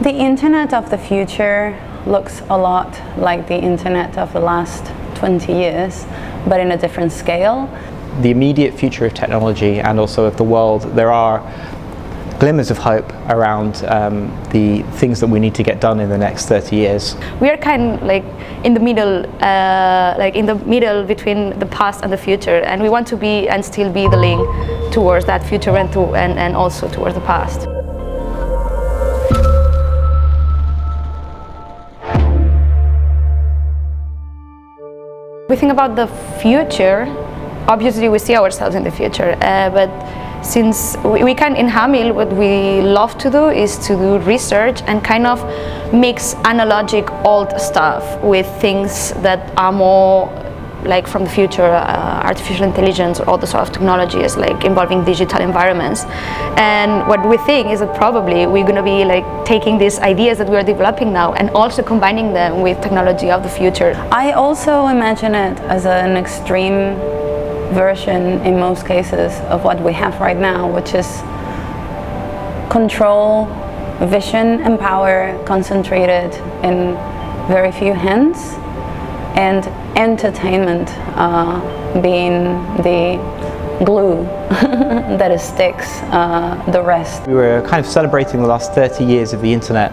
The internet of the future looks a lot like the internet of the last 20 years, but in a different scale. The immediate future of technology and also of the world, there are glimmers of hope around the things that we need to get done in the next 30 years. We are kind of like in the middle between the past and the future, and we want to be and still be the link towards that future and also towards the past. We think about the future. Obviously, we see ourselves in the future, but since we can in Hamill, what we love to do is to do research and kind of mix analogic old stuff with things that are more like from the future, artificial intelligence or all the sort of technologies like involving digital environments. And what we think is that probably we're going to be like taking these ideas that we're developing now and also combining them with technology of the future. I also imagine it as an extreme version in most cases of what we have right now, which is control, vision and power concentrated in very few hands, and entertainment being the glue that sticks the rest. We were kind of celebrating the last 30 years of the internet,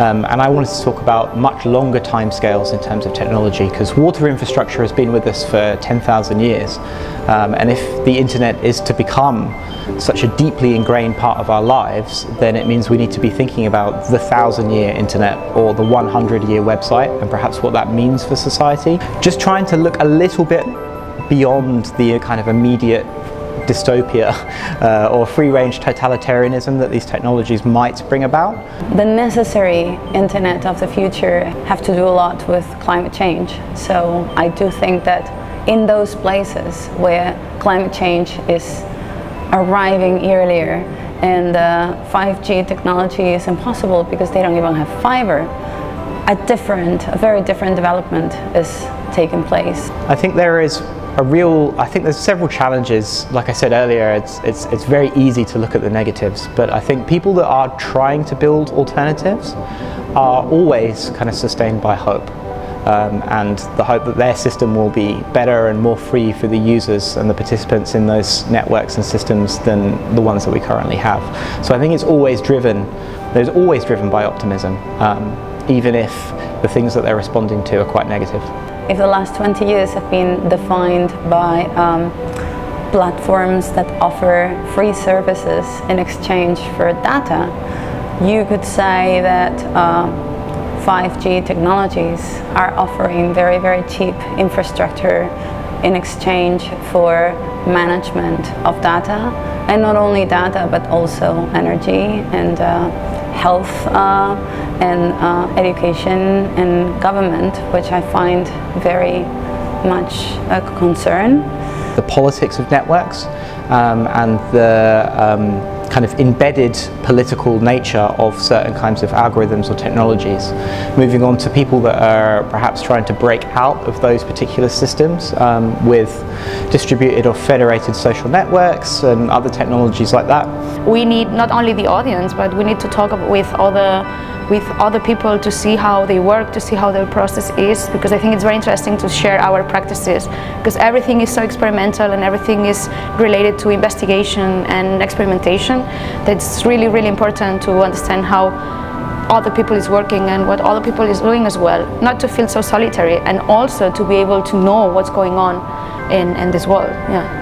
and I wanted to talk about much longer timescales in terms of technology, because water infrastructure has been with us for 10,000 years, and if the internet is to become such a deeply ingrained part of our lives, then it means we need to be thinking about the 1,000-year internet or the 100-year website and perhaps what that means for society. Just trying to look a little bit beyond the kind of immediate dystopia or free-range totalitarianism that these technologies might bring about. The necessary internet of the future have to do a lot with climate change. So I do think that in those places where climate change is arriving earlier and 5G technology is impossible because they don't even have fiber, a very different development is taking place. I think there's several challenges. Like I said earlier, it's very easy to look at the negatives, but I think people that are trying to build alternatives are always kind of sustained by hope. And the hope that their system will be better and more free for the users and the participants in those networks and systems than the ones that we currently have. So I think it's always driven by optimism, even if the things that they're responding to are quite negative. If the last 20 years have been defined by platforms that offer free services in exchange for data, you could say that 5G technologies are offering very, very cheap infrastructure in exchange for management of data, and not only data but also energy and health and education and government, which I find very much a concern. The politics of networks and the kind of embedded political nature of certain kinds of algorithms or technologies. Moving on to people that are perhaps trying to break out of those particular systems with distributed or federated social networks and other technologies like that. We need not only the audience, but we need to talk with other people to see how they work, to see how their process is, because I think it's very interesting to share our practices, because everything is so experimental and everything is related to investigation and experimentation. That's really, really important to understand how other people is working and what other people is doing as well, not to feel so solitary, and also to be able to know what's going on in this world. Yeah.